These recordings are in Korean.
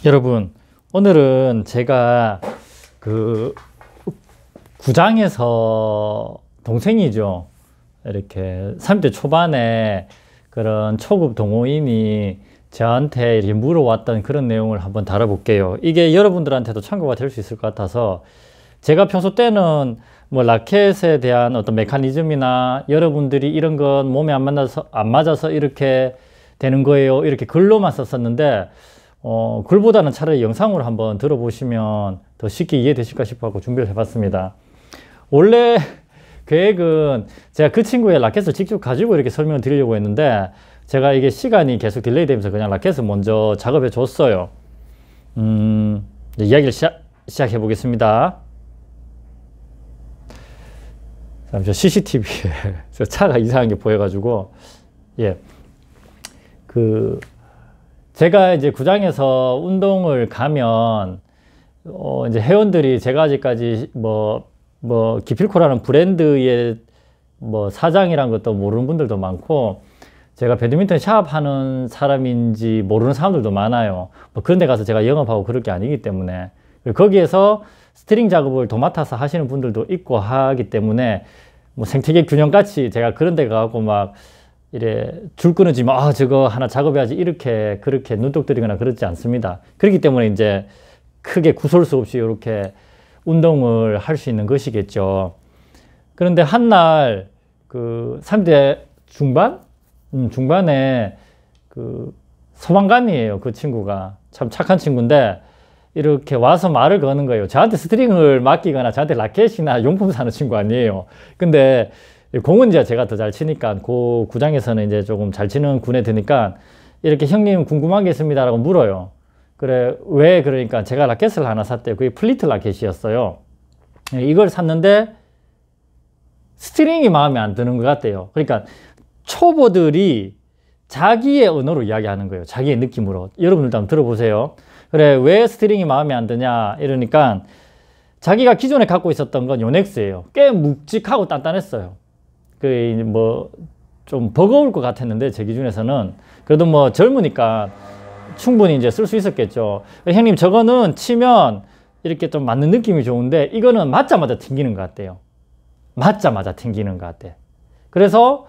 여러분, 오늘은 제가 그 구장에서 동생이죠. 이렇게 30대 초반에 그런 초급 동호인이 저한테 이렇게 물어왔던 그런 내용을 한번 다뤄볼게요. 이게 여러분들한테도 참고가 될 수 있을 것 같아서 제가 평소 때는 뭐 라켓에 대한 어떤 메커니즘이나 여러분들이 이런 건 몸에 안 맞아서 이렇게 되는 거예요, 이렇게 글로만 썼었는데 글보다는 차라리 영상으로 한번 들어보시면 더 쉽게 이해되실까 싶어 준비를 해봤습니다. 원래 계획은 제가 그 친구의 라켓을 직접 가지고 이렇게 설명을 드리려고 했는데 제가 이게 시간이 계속 딜레이 되면서 그냥 라켓을 먼저 작업해 줬어요. 이야기를 시작해 보겠습니다. 저 CCTV에 차가 이상한 게 보여가지고, 예. 제가 이제 구장에서 운동을 가면, 이제 회원들이 제가 아직까지 기필코라는 브랜드의 사장이란 것도 모르는 분들도 많고, 제가 배드민턴 샵 하는 사람인지 모르는 사람들도 많아요. 그런 데 가서 제가 영업하고 그럴 게 아니기 때문에. 거기에서 스트링 작업을 도맡아서 하시는 분들도 있고 하기 때문에, 생태계 균형같이 제가 그런 데 가고 이래 줄 끊어지 저거 하나 작업해야지 이렇게 그렇게 눈독 들이거나 그렇지 않습니다. 그렇기 때문에 이제 크게 구설수 없이 이렇게 운동을 할 수 있는 것이겠죠. 그런데 한날 30대 중반에 소방관이에요. 그 친구가 참 착한 친구인데 이렇게 와서 말을 거는 거예요. 저한테 스트링을 맡기거나 저한테 라켓이나 용품 사는 친구 아니에요. 근데 공은 이제 제가 더 잘 치니까 그 구장에서는 이제 조금 잘 치는 군에 드니까 이렇게 형님 궁금한 게 있습니다 라고 물어요. 그래, 왜? 그러니까 제가 라켓을 하나 샀대요. 그게 플리트 라켓이었어요. 이걸 샀는데 스트링이 마음에 안 드는 것 같대요. 그러니까 초보들이 자기의 언어로 이야기하는 거예요. 자기의 느낌으로. 여러분들도 한번 들어보세요. 그래, 왜 스트링이 마음에 안 드냐 이러니까 자기가 기존에 갖고 있었던 건 요넥스예요. 꽤 묵직하고 단단했어요. 좀 버거울 것 같았는데 제 기준에서는 그래도 젊으니까 충분히 이제 쓸 수 있었겠죠. 형님, 저거는 치면 이렇게 좀 맞는 느낌이 좋은데 이거는 맞자마자 튕기는 것 같대요. 맞자마자 튕기는 것 같아. 그래서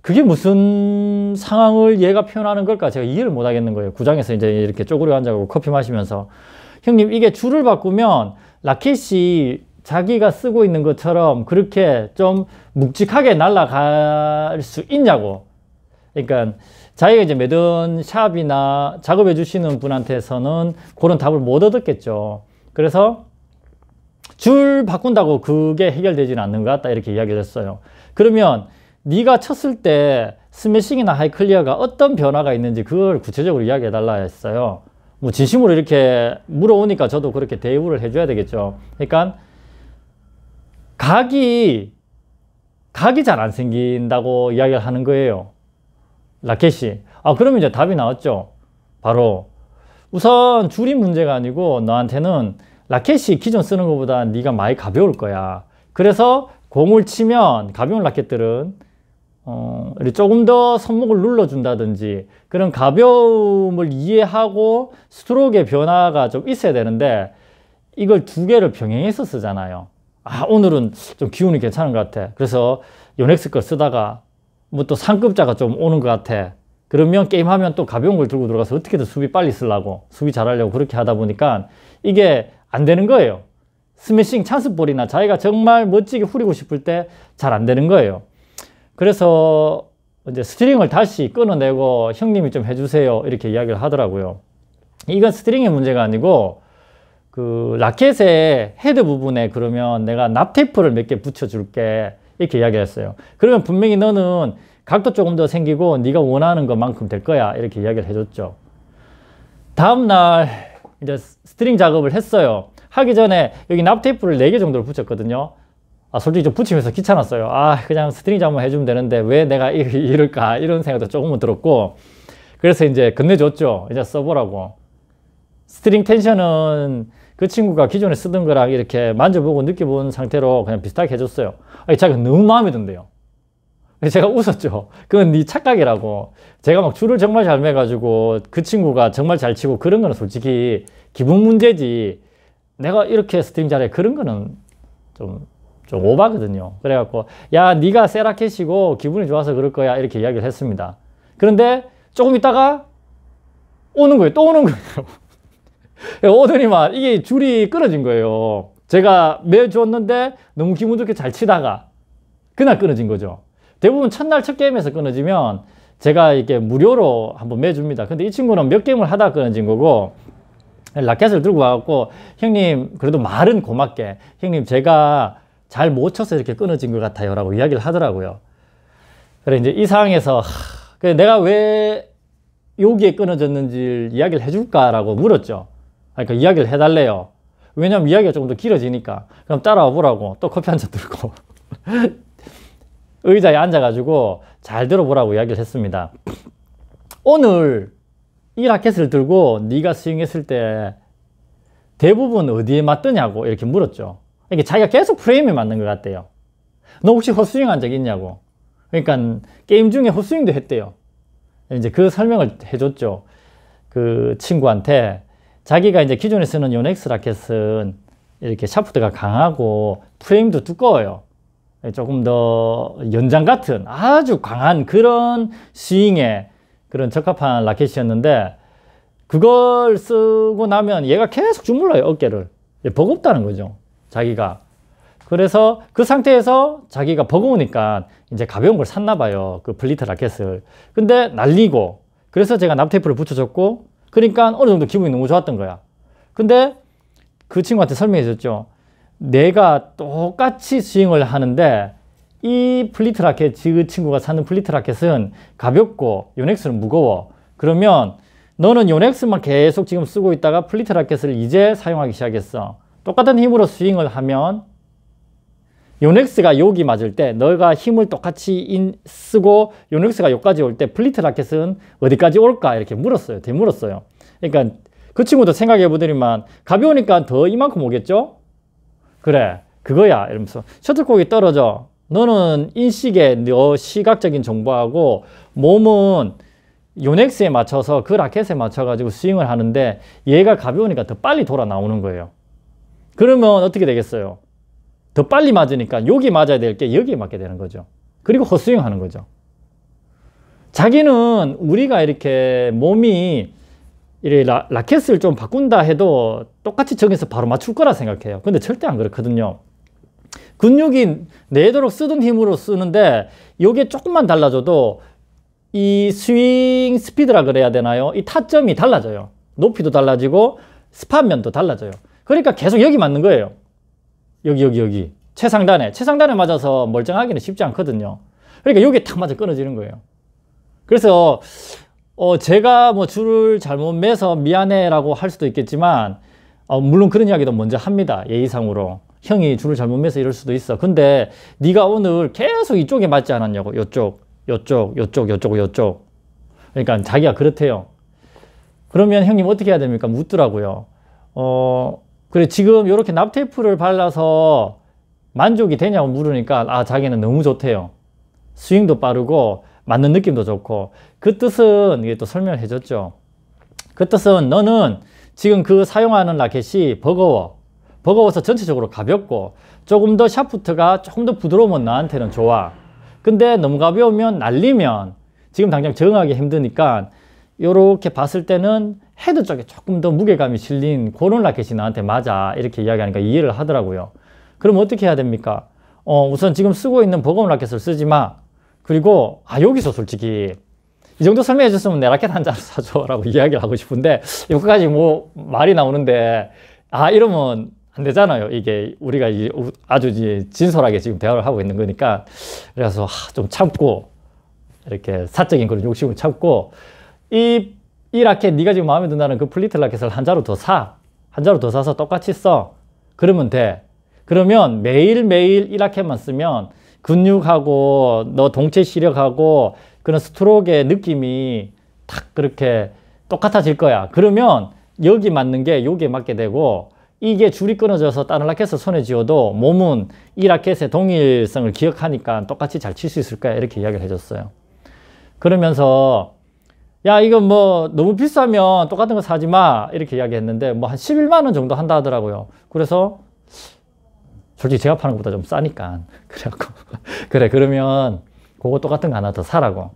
그게 무슨 상황을 얘가 표현하는 걸까 제가 이해를 못 하겠는 거예요. 구장에서 이제 이렇게 쪼그려 앉아가지고 커피 마시면서, 형님, 이게 줄을 바꾸면 라켓이 자기가 쓰고 있는 것처럼 그렇게 좀 묵직하게 날아갈 수 있냐고. 그러니까 자기가 이제 매던 샵이나 작업해 주시는 분한테서는 그런 답을 못 얻었겠죠. 그래서 줄 바꾼다고 그게 해결되지는 않는 것 같다 이렇게 이야기를 했어요. 그러면 네가 쳤을 때 스매싱이나 하이클리어가 어떤 변화가 있는지 그걸 구체적으로 이야기해 달라 했어요. 진심으로 이렇게 물어오니까 저도 그렇게 대우를 해줘야 되겠죠. 그러니까 각이 잘 안 생긴다고 이야기를 하는 거예요. 라켓이. 그러면 이제 답이 나왔죠. 바로 우선 줄이 문제가 아니고 너한테는 라켓이 기존 쓰는 것보다 네가 많이 가벼울 거야. 그래서 공을 치면 가벼운 라켓들은 조금 더 손목을 눌러준다든지 그런 가벼움을 이해하고 스트로크의 변화가 좀 있어야 되는데 이걸 두 개를 병행해서 쓰잖아요. 오늘은 좀 기운이 괜찮은 것 같아. 그래서 요넥스 걸 쓰다가 또 상급자가 좀 오는 것 같아. 그러면 게임하면 또 가벼운 걸 들고 들어가서 어떻게든 수비 빨리 쓰려고, 수비 잘하려고 그렇게 하다 보니까 이게 안 되는 거예요. 스매싱 찬스볼이나 자기가 정말 멋지게 후리고 싶을 때 잘 안 되는 거예요. 그래서 이제 스트링을 다시 끊어내고 형님이 좀 해주세요 이렇게 이야기를 하더라고요. 이건 스트링의 문제가 아니고 라켓의 헤드 부분에 그러면 내가 납테이프를 몇 개 붙여줄게 이렇게 이야기를 했어요. 그러면 분명히 너는 각도 조금 더 생기고 네가 원하는 것만큼 될 거야 이렇게 이야기를 해줬죠. 다음날 이제 스트링 작업을 했어요. 하기 전에 여기 납테이프를 4개 정도를 붙였거든요. 솔직히 좀 붙이면서 귀찮았어요. 그냥 스트링 작업만 해주면 되는데 왜 내가 이럴까 이런 생각도 조금은 들었고, 그래서 이제 건네줬죠. 이제 써보라고. 스트링 텐션은 그 친구가 기존에 쓰던 거랑 이렇게 만져보고 느껴본 상태로 그냥 비슷하게 해줬어요. 자기가 너무 마음에 든대요. 제가 웃었죠. 그건 네 착각이라고. 제가 막 줄을 정말 잘 매가지고 그 친구가 정말 잘 치고 그런 거는 솔직히 기분 문제지. 내가 이렇게 스트링 잘해. 그런 거는 좀 오바거든요. 그래갖고 야, 네가 세라켓이고 기분이 좋아서 그럴 거야. 이렇게 이야기를 했습니다. 그런데 조금 있다가 오는 거예요. 또 오는 거예요. 오더니만 이게 줄이 끊어진 거예요. 제가 매줬는데 너무 기분 좋게 잘 치다가 그날 끊어진 거죠. 대부분 첫날 첫 게임에서 끊어지면 제가 이렇게 무료로 한번 매줍니다. 근데 이 친구는 몇 게임을 하다 끊어진 거고, 라켓을 들고 와갖고 형님, 그래도 말은 고맙게 형님 제가 잘 못 쳐서 이렇게 끊어진 것 같아요 라고 이야기를 하더라고요. 그래 이제 이 상황에서 그래 내가 왜 여기에 끊어졌는지 이야기를 해줄까 라고 물었죠. 그러니까 이야기를 해달래요. 왜냐면 이야기가 조금 더 길어지니까. 그럼 따라와 보라고 또 커피 한 잔 들고 의자에 앉아가지고 잘 들어보라고 이야기를 했습니다. 오늘 이 라켓을 들고 네가 스윙했을 때 대부분 어디에 맞더냐고 이렇게 물었죠. 이게 자기가 계속 프레임에 맞는 것 같대요. 너 혹시 헛스윙 한 적 있냐고. 그러니까 게임 중에 헛스윙도 했대요. 이제 그 설명을 해줬죠. 그 친구한테 자기가 이제 기존에 쓰는 요넥스 라켓은 이렇게 샤프트가 강하고 프레임도 두꺼워요. 조금 더 연장 같은 아주 강한 그런 스윙에 그런 적합한 라켓이었는데 그걸 쓰고 나면 얘가 계속 주물러요. 어깨를. 버겁다는 거죠. 자기가. 그래서 그 상태에서 자기가 버거우니까 이제 가벼운 걸 샀나 봐요. 그 플리트 라켓을. 근데 날리고 그래서 제가 납테이프를 붙여줬고 그러니까 어느 정도 기분이 너무 좋았던 거야. 근데 그 친구한테 설명해 줬죠. 내가 똑같이 스윙을 하는데 이 플리트 라켓, 그 친구가 사는 플리트 라켓은 가볍고 요넥스는 무거워. 그러면 너는 요넥스만 계속 지금 쓰고 있다가 플리트 라켓을 이제 사용하기 시작했어. 똑같은 힘으로 스윙을 하면 요넥스가 여기 맞을 때 너가 힘을 똑같이 쓰고 요넥스가 여기까지 올 때 플리트 라켓은 어디까지 올까 이렇게 물었어요. 되물었어요. 그러니까 그 친구도 생각해 보더니만 가벼우니까 더 이만큼 오겠죠? 그래 그거야 이러면서 셔틀콕이 떨어져. 너는 인식에 너 시각적인 정보하고 몸은 요넥스에 맞춰서 그 라켓에 맞춰 가지고 스윙을 하는데 얘가 가벼우니까 더 빨리 돌아 나오는 거예요. 그러면 어떻게 되겠어요? 더 빨리 맞으니까 여기 맞아야 될 게 여기에 맞게 되는 거죠. 그리고 헛스윙 하는 거죠. 자기는 우리가 이렇게 몸이 라켓을 좀 바꾼다 해도 똑같이 정해서 바로 맞출 거라 생각해요. 근데 절대 안 그렇거든요. 근육이 내도록 쓰던 힘으로 쓰는데 이게 조금만 달라져도 이 스윙 스피드라 그래야 되나요? 이 타점이 달라져요. 높이도 달라지고 스팟면도 달라져요. 그러니까 계속 여기 맞는 거예요. 여기 최상단에 맞아서 멀쩡하기는 쉽지 않거든요. 그러니까 여기에 탁 맞아 끊어지는 거예요. 그래서 제가 뭐 줄을 잘못 매서 미안해 라고 할 수도 있겠지만 물론 그런 이야기도 먼저 합니다. 예의상으로. 형이 줄을 잘못 매서 이럴 수도 있어. 근데 네가 오늘 계속 이쪽에 맞지 않았냐고. 요쪽. 그러니까 자기가 그렇대요. 그러면 형님 어떻게 해야 됩니까? 묻더라고요. 그래 지금 이렇게 납테이프를 발라서 만족이 되냐고 물으니까 자기는 너무 좋대요. 스윙도 빠르고 맞는 느낌도 좋고. 그 뜻은 이게 또 설명을 해줬죠. 그 뜻은 너는 지금 그 사용하는 라켓이 버거워서 전체적으로 가볍고 조금 더 샤프트가 조금 더 부드러우면 나한테는 좋아. 근데 너무 가벼우면 날리면 지금 당장 적응하기 힘드니까 요렇게 봤을 때는 헤드 쪽에 조금 더 무게감이 실린 그런 라켓이 나한테 맞아. 이렇게 이야기하니까 이해를 하더라고요. 그럼 어떻게 해야 됩니까? 우선 지금 쓰고 있는 버거운 라켓을 쓰지 마. 그리고 여기서 솔직히 이 정도 설명해 줬으면 내 라켓 한 잔 사줘 라고 이야기를 하고 싶은데 여기까지 뭐 말이 나오는데 이러면 안 되잖아요. 이게 우리가 아주 진솔하게 지금 대화를 하고 있는 거니까. 그래서 좀 참고 이렇게 사적인 그런 욕심을 참고 이 라켓 네가 지금 마음에 든다는 그 플리트 라켓을 한 자루 더 사서 똑같이 써. 그러면 돼. 그러면 매일매일 이 라켓만 쓰면 근육하고 너 동체 시력하고 그런 스트로크의 느낌이 탁 그렇게 똑같아질 거야. 그러면 여기 맞는 게 여기에 맞게 되고 이게 줄이 끊어져서 다른 라켓을 손에 쥐어도 몸은 이 라켓의 동일성을 기억하니까 똑같이 잘 칠 수 있을 거야. 이렇게 이야기를 해줬어요. 그러면서 야, 이건 뭐 너무 비싸면 똑같은 거 사지 마. 이렇게 이야기했는데 뭐 한 11만 원 정도 한다 하더라고요. 그래서 솔직히 제가 파는 것보다 좀 싸니까. 그래갖고 그래, 그러면 그거 똑같은 거 하나 더 사라고.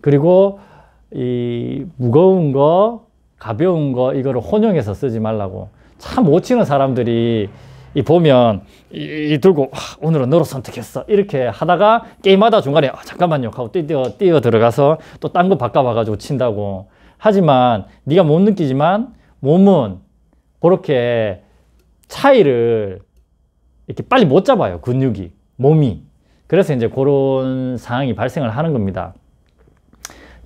그리고 이 무거운 거, 가벼운 거 이거를 혼용해서 쓰지 말라고. 참 못 치는 사람들이 이 보면 이 들고 오늘은 너로 선택했어 이렇게 하다가 게임하다 중간에 잠깐만요 하고 뛰어 들어가서 또 딴 거 바꿔봐가지고 친다고. 하지만 네가 못 느끼지만 몸은 그렇게 차이를 이렇게 빨리 못 잡아요. 근육이, 몸이. 그래서 이제 그런 상황이 발생을 하는 겁니다.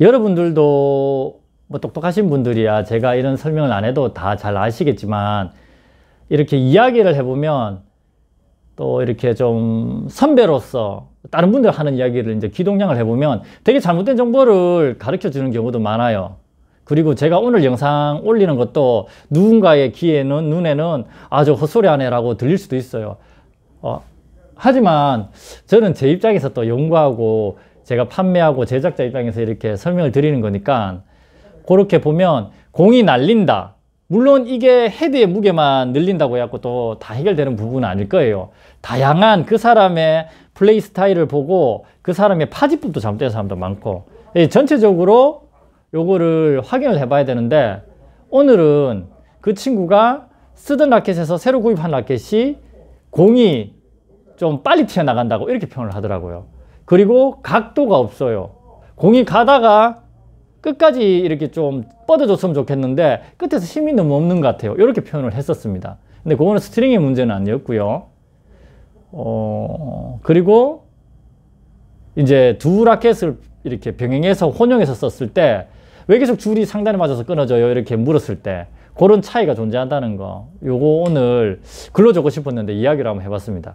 여러분들도 뭐 똑똑하신 분들이야 제가 이런 설명을 안 해도 다 잘 아시겠지만 이렇게 이야기를 해보면 또 이렇게 좀 선배로서 다른 분들 하는 이야기를 이제 귀동냥을 해보면 되게 잘못된 정보를 가르쳐 주는 경우도 많아요. 그리고 제가 오늘 영상 올리는 것도 누군가의 귀에는, 눈에는 아, 저 헛소리 하네 라고 들릴 수도 있어요. 하지만 저는 제 입장에서 또 연구하고 제가 판매하고 제작자 입장에서 이렇게 설명을 드리는 거니까 그렇게 보면 공이 날린다. 물론 이게 헤드의 무게만 늘린다고 해갖고 또 다 해결되는 부분은 아닐 거예요. 다양한 그 사람의 플레이 스타일을 보고 그 사람의 파지법도 잘못된 사람도 많고 전체적으로 요거를 확인을 해봐야 되는데 오늘은 그 친구가 쓰던 라켓에서 새로 구입한 라켓이 공이 좀 빨리 튀어나간다고 이렇게 표현을 하더라고요. 그리고 각도가 없어요. 공이 가다가 끝까지 이렇게 좀 뻗어줬으면 좋겠는데 끝에서 힘이 너무 없는 것 같아요. 이렇게 표현을 했었습니다. 근데 그거는 스트링의 문제는 아니었고요. 그리고 이제 두 라켓을 이렇게 병행해서 혼용해서 썼을 때 왜 계속 줄이 상단에 맞아서 끊어져요? 이렇게 물었을 때 그런 차이가 존재한다는 거. 요거 오늘 글로 적고 싶었는데 이야기를 한번 해봤습니다.